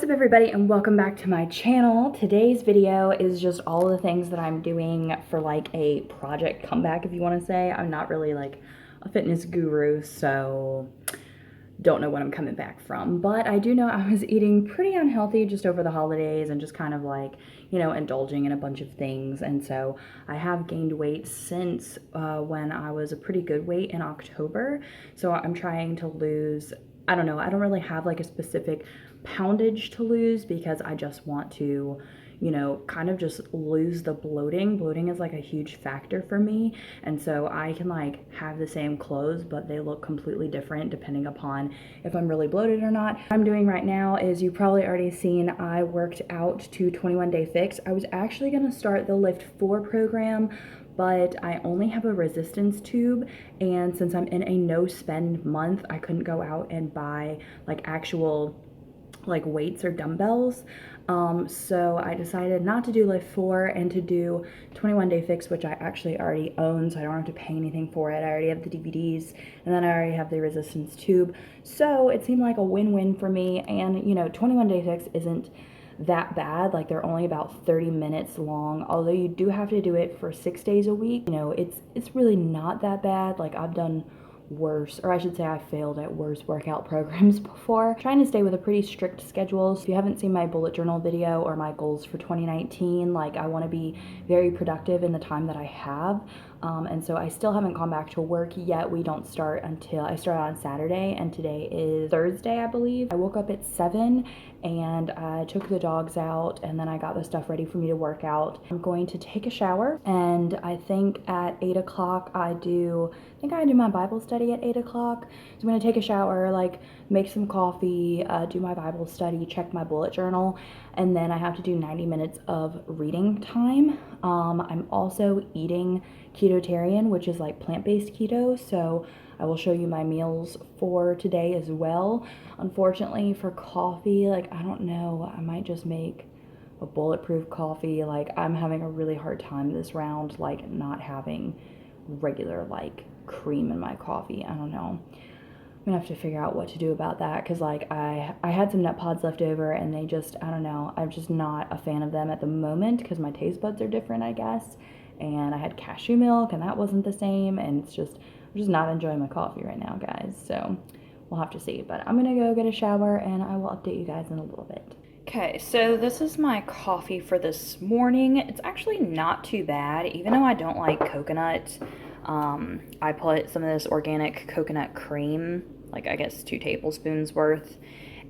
Everybody, and welcome back to my channel. Today's video is just all the things that I'm doing for like a project comeback, if you want to say. I'm not really like a fitness guru, so don't know what I'm coming back from, but I do know I was eating pretty unhealthy just over the holidays and just kind of like, you know, indulging in a bunch of things. And so I have gained weight since when I was a pretty good weight in October. So I'm trying to lose, I don't know, I don't really have like a specific poundage to lose because I just want to, you know, kind of just lose the bloating. Bloating is like a huge factor for me. And so I can like have the same clothes, but they look completely different depending upon if I'm really bloated or not. What I'm doing right now is, you've probably already seen, I worked out to 21 Day Fix. I was actually gonna start the Lift 4 program, but I only have a resistance tube, and since I'm in a no spend month, I couldn't go out and buy like actual like weights or dumbbells. So I decided not to do Lift 4 and to do 21 Day Fix, which I actually already own, so I don't have to pay anything for it. I already have the DVDs, and then I already have the resistance tube. So it seemed like a win-win for me. And you know, 21 Day Fix isn't that bad. Like, they're only about 30 minutes long, although you do have to do it for 6 days a week. You know, it's really not that bad. Like, I've done worse, or I should say I failed at worse workout programs before. Trying to stay with a pretty strict schedule. So if you haven't seen my bullet journal video or my goals for 2019, like, I want to be very productive in the time that I have. And so I still haven't gone back to work yet. We don't start until, I start on Saturday, and today is Thursday, I believe. I woke up at 7 and I took the dogs out, and then I got the stuff ready for me to work out. I'm going to take a shower, and I think at 8 o'clock I do my Bible study at 8 o'clock. So I'm gonna take a shower, like make some coffee, do my Bible study, check my bullet journal, and then I have to do 90 minutes of reading time. I'm also eating Ketotarian, which is like plant-based keto, so I will show you my meals for today as well. Unfortunately, for coffee, like, I don't know, I might just make a Bulletproof coffee. Like, I'm having a really hard time this round, like, not having regular like cream in my coffee. I don't know. I'm gonna have to figure out what to do about that, because like I had some nut pods left over, and they just, I don't know, I'm just not a fan of them at the moment because my taste buds are different, I guess. And I had cashew milk, and that wasn't the same, and I'm just not enjoying my coffee right now, guys. So we'll have to see. But I'm gonna go get a shower, and I will update you guys in a little bit. Okay, so this is my coffee for this morning. It's actually not too bad, even though I don't like coconut. I put some of this organic coconut cream, like I guess 2 tablespoons worth,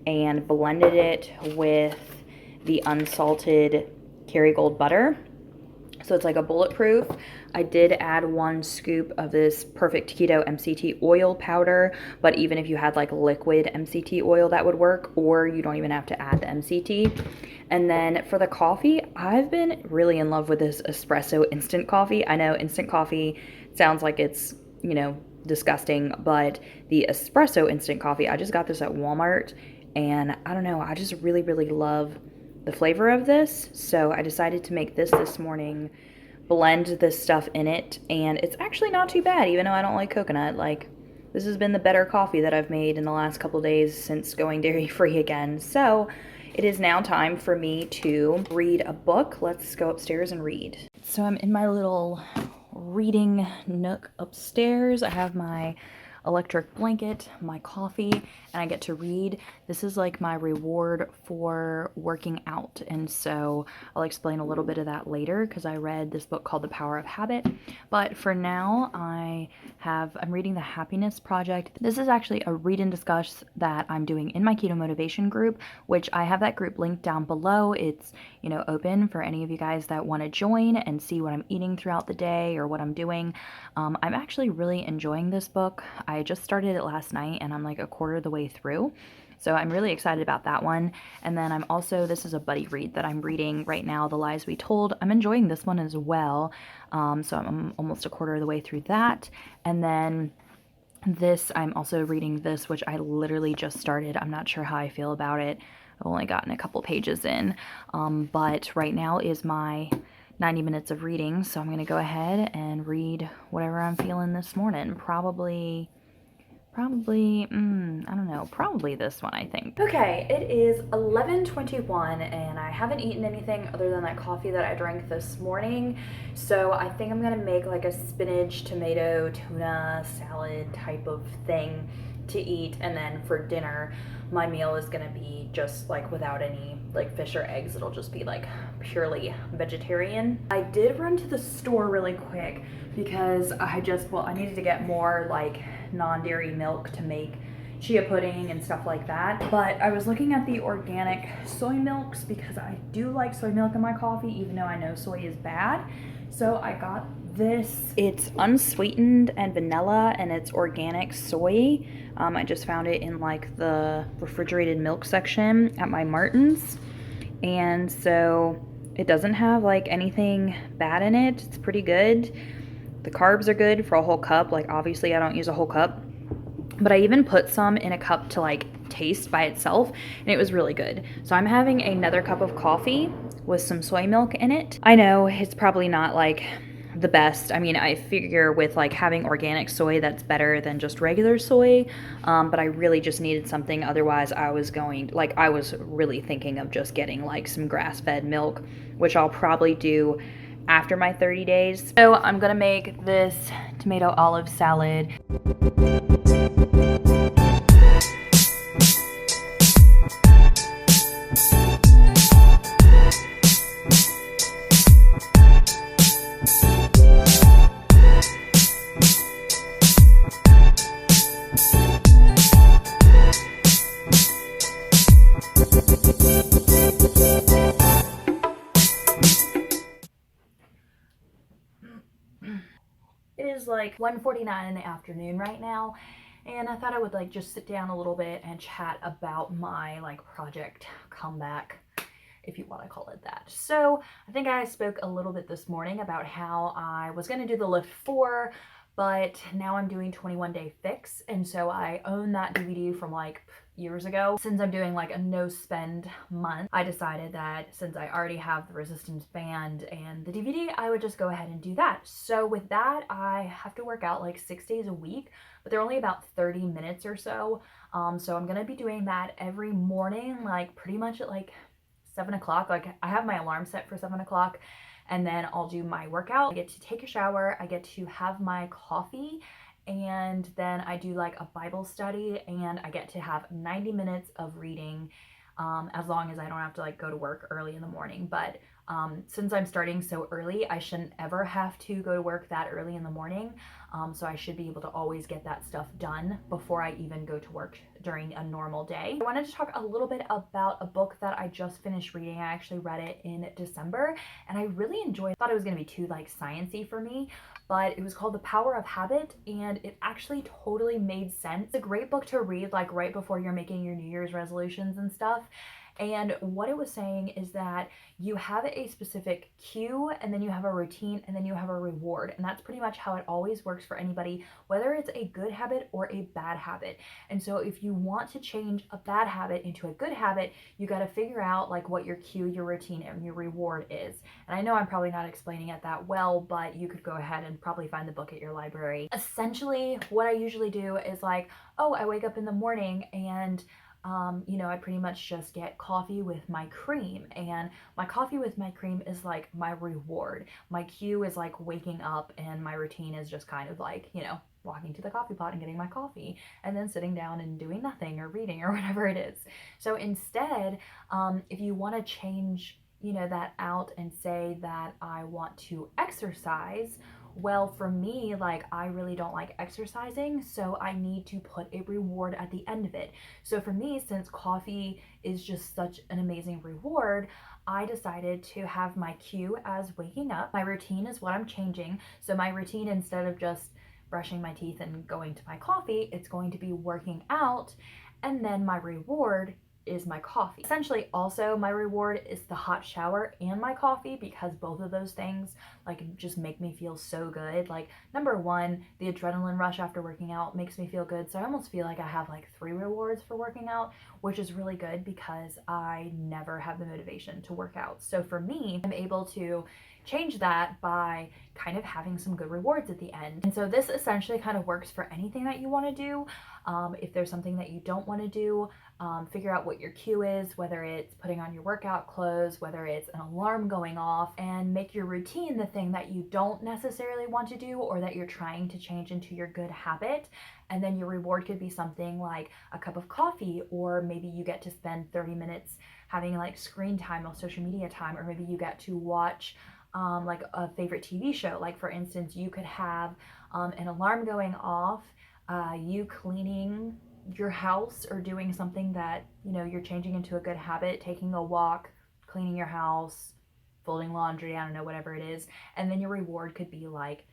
and blended it with the unsalted Kerrygold butter. So it's like a Bulletproof. I did add 1 scoop of this Perfect Keto MCT oil powder, but even if you had like liquid MCT oil, that would work, or you don't even have to add the MCT. And then for the coffee, I've been really in love with this espresso instant coffee. I know instant coffee sounds like it's, you know, disgusting, but the espresso instant coffee, I just got this at Walmart, and I don't know, I just really, really love the flavor of this. So I decided to make this morning, blend this stuff in it, and it's actually not too bad, even though I don't like coconut. Like, this has been the better coffee that I've made in the last couple days since going dairy-free again. So it is now time for me to read a book. Let's go upstairs and read. So I'm in my little reading nook upstairs. I have my electric blanket, my coffee, and I get to read. This is like my reward for working out, and so I'll explain a little bit of that later because I read this book called The Power of Habit. But for now, I'm reading The Happiness Project. This is actually a read and discuss that I'm doing in my Keto Motivation group, which I have that group linked down below. It's, you know, open for any of you guys that want to join and see what I'm eating throughout the day or what I'm doing. I'm actually really enjoying this book. I just started it last night, and I'm like a quarter of the way through. So I'm really excited about that one. And then I'm also, this is a buddy read that I'm reading right now, The Lies We Told. I'm enjoying this one as well. So I'm almost a quarter of the way through that. And then this, I'm also reading this, which I literally just started. I'm not sure how I feel about it. I've only gotten a couple pages in. But right now is my 90 minutes of reading. So I'm going to go ahead and read whatever I'm feeling this morning. Probably, I don't know, probably this one, I think. Okay, it is 11:21 and I haven't eaten anything other than that coffee that I drank this morning. So I think I'm gonna make like a spinach, tomato, tuna salad type of thing to eat. And then for dinner, my meal is gonna be just like without any like fish or eggs. It'll just be like purely vegetarian. I did run to the store really quick because I needed to get more like non-dairy milk to make chia pudding and stuff like that. But I was looking at the organic soy milks because I do like soy milk in my coffee, even though I know soy is bad. So I got this. It's unsweetened and vanilla and it's organic soy. I just found it in like the refrigerated milk section at my Martin's. And so it doesn't have like anything bad in it. It's pretty good. The carbs are good for a whole cup. Like obviously I don't use a whole cup, but I even put some in a cup to like taste by itself and it was really good. So I'm having another cup of coffee with some soy milk in it. I know it's probably not like the best. I mean, I figure with like having organic soy, that's better than just regular soy. But I really just needed something. Otherwise I was really thinking of just getting like some grass-fed milk, which I'll probably do after my 30 days. So I'm gonna make this tomato olive salad. It is like 1:49 in the afternoon right now, and I thought I would like just sit down a little bit and chat about my like project comeback, if you want to call it that. So I think I spoke a little bit this morning about how I was going to do the Lift 4, but now I'm doing 21 Day Fix, and so I own that DVD from like years ago. Since I'm doing like a no spend month, I decided that since I already have the resistance band and the DVD, I would just go ahead and do that. So with that, I have to work out like 6 days a week, but they're only about 30 minutes or so. So I'm gonna be doing that every morning, like pretty much at like 7 o'clock. Like I have my alarm set for 7 o'clock, and then I'll do my workout. I get to take a shower, I get to have my coffee, and then I do like a Bible study, and I get to have 90 minutes of reading, as long as I don't have to like go to work early in the morning. But since I'm starting so early, I shouldn't ever have to go to work that early in the morning. So I should be able to always get that stuff done before I even go to work during a normal day. I wanted to talk a little bit about a book that I just finished reading. I actually read it in December and I really enjoyed it. I thought it was going to be too like sciencey for me, but it was called The Power of Habit, and it actually totally made sense. It's a great book to read like right before you're making your New Year's resolutions and stuff. And what it was saying is that you have a specific cue, and then you have a routine, and then you have a reward. And that's pretty much how it always works for anybody, whether it's a good habit or a bad habit. And so if you want to change a bad habit into a good habit, you got to figure out like what your cue, your routine, and your reward is. And I know I'm probably not explaining it that well, but you could go ahead and probably find the book at your library. Essentially, what I usually do is like, oh, I wake up in the morning and you know, I pretty much just get coffee with my cream, and my coffee with my cream is like my reward. My cue is like waking up, and my routine is just kind of like, you know, walking to the coffee pot and getting my coffee and then sitting down and doing nothing or reading or whatever it is. So instead, if you want to change, you know, that out and say that I want to exercise, well, for me, like I really don't like exercising, so I need to put a reward at the end of it. So for me, since coffee is just such an amazing reward, I decided to have my cue as waking up. My routine is what I'm changing. So my routine, instead of just brushing my teeth and going to my coffee, it's going to be working out. and then my reward is my coffee. Essentially, also my reward is the hot shower and my coffee, because both of those things like just make me feel so good. Like, number one, the adrenaline rush after working out makes me feel good, so I almost feel like I have like 3 rewards for working out, which is really good because I never have the motivation to work out. So for me, I'm able to change that by kind of having some good rewards at the end. And so this essentially kind of works for anything that you want to do. If there's something that you don't want to do, figure out what your cue is, whether it's putting on your workout clothes, whether it's an alarm going off, and make your routine the thing that you don't necessarily want to do or that you're trying to change into your good habit. And then your reward could be something like a cup of coffee, or maybe you get to spend 30 minutes having like screen time or social media time, or maybe you get to watch like a favorite TV show. Like, for instance, you could have an alarm going off, you cleaning your house or doing something that, you know, you're changing into a good habit, taking a walk, cleaning your house, folding laundry, I don't know, whatever it is. And then your reward could be like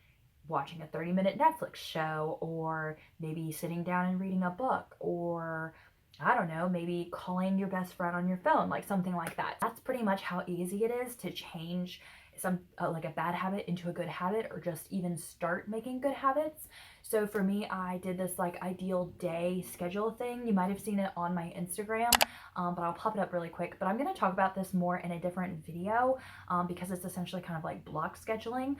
watching a 30-minute Netflix show, or maybe sitting down and reading a book, or I don't know, maybe calling your best friend on your phone, like something like that. That's pretty much how easy it is to change some like a bad habit into a good habit, or just even start making good habits. So for me, I did this like ideal day schedule thing. You might have seen it on my Instagram, but I'll pop it up really quick. But I'm going to talk about this more in a different video because it's essentially kind of like block scheduling.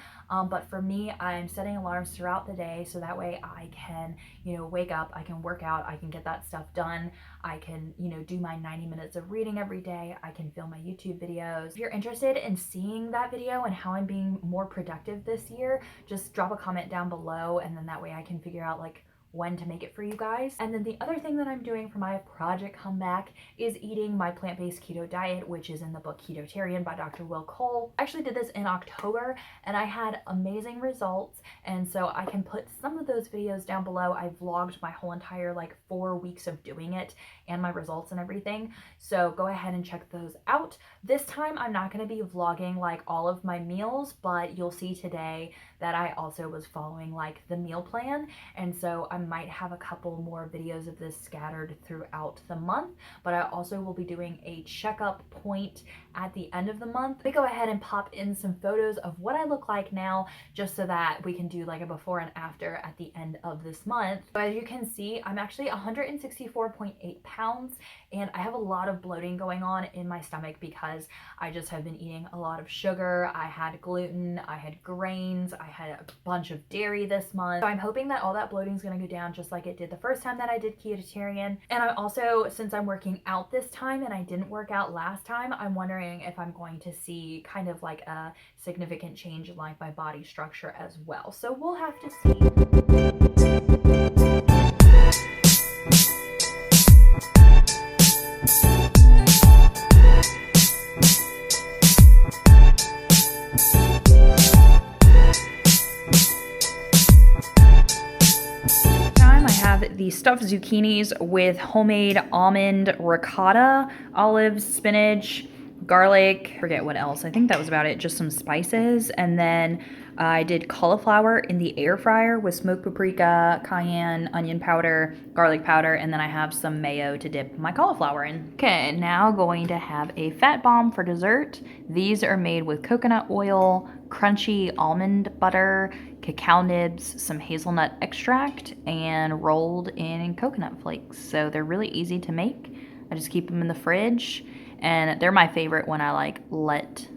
But for me, I'm setting alarms throughout the day so that way I can, you know, wake up, I can work out, I can get that stuff done. I can, you know, do my 90 minutes of reading every day. I can film my YouTube videos. If you're interested in seeing that video and how I'm being more productive this year, just drop a comment down below, and then that way I can figure out like when to make it for you guys. And then the other thing that I'm doing for my project comeback is eating my plant-based keto diet, which is in the book Ketotarian by Dr. Will Cole. I actually did this in October and I had amazing results, and so I can put some of those videos down below. I vlogged my whole entire like 4 weeks of doing it and my results and everything, so go ahead and check those out. This time I'm not going to be vlogging like all of my meals, but you'll see today that I also was following like the meal plan, and so I might have a couple more videos of this scattered throughout the month, but I also will be doing a checkup point at the end of the month. We go ahead and pop in some photos of what I look like now, just so that we can do like a before and after at the end of this month. So as you can see, I'm actually 164.8 pounds, and I have a lot of bloating going on in my stomach because I just have been eating a lot of sugar. I had gluten, I had grains, I had a bunch of dairy this month. So I'm hoping that all that bloating is going to go down just like it did the first time that I did Ketotarian. And I'm also, since I'm working out this time and I didn't work out last time, I'm wondering if I'm going to see kind of like a significant change in like my body structure as well. So we'll have to see. The stuffed zucchinis with homemade almond ricotta, olives, spinach, garlic, forget what else. I think that was about it, just some spices. And then I did cauliflower in the air fryer with smoked paprika, cayenne, onion powder, garlic powder, and then I have some mayo to dip my cauliflower in. Okay, now going to have a fat bomb for dessert. These are made with coconut oil, crunchy almond butter, cacao nibs, some hazelnut extract, and rolled in coconut flakes. So they're really easy to make. I just keep them in the fridge, and they're my favorite when I like let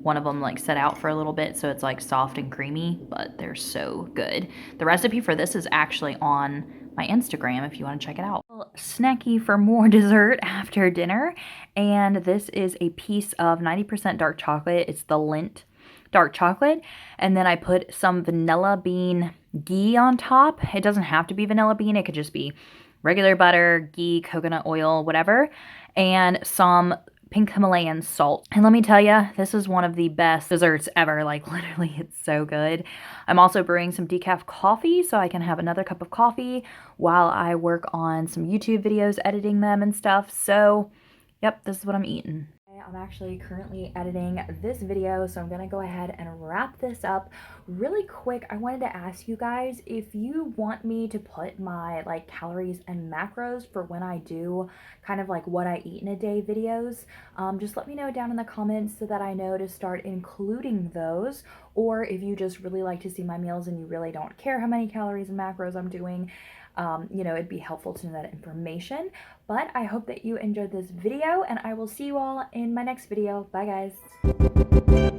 one of them like set out for a little bit so it's like soft and creamy, but they're so good. The recipe for this is actually on my Instagram if you want to check it out. Snacky for more dessert after dinner, and this is a piece of 90% dark chocolate. It's the Lindt dark chocolate, and then I put some vanilla bean ghee on top. It doesn't have to be vanilla bean, it could just be regular butter, ghee, coconut oil, whatever, and some pink Himalayan salt. And let me tell you, this is one of the best desserts ever. Like, literally, it's so good. I'm also brewing some decaf coffee so I can have another cup of coffee while I work on some YouTube videos, editing them and stuff. So, yep, this is what I'm eating. I'm actually currently editing this video, so I'm gonna go ahead and wrap this up really quick. I wanted to ask you guys if you want me to put my like calories and macros for when I do kind of like what I eat in a day videos. Just let me know down in the comments so that I know to start including those, or if you just really like to see my meals and you really don't care how many calories and macros I'm doing, you know, it'd be helpful to know that information. But I hope that you enjoyed this video, and I will see you all in my next video. Bye guys.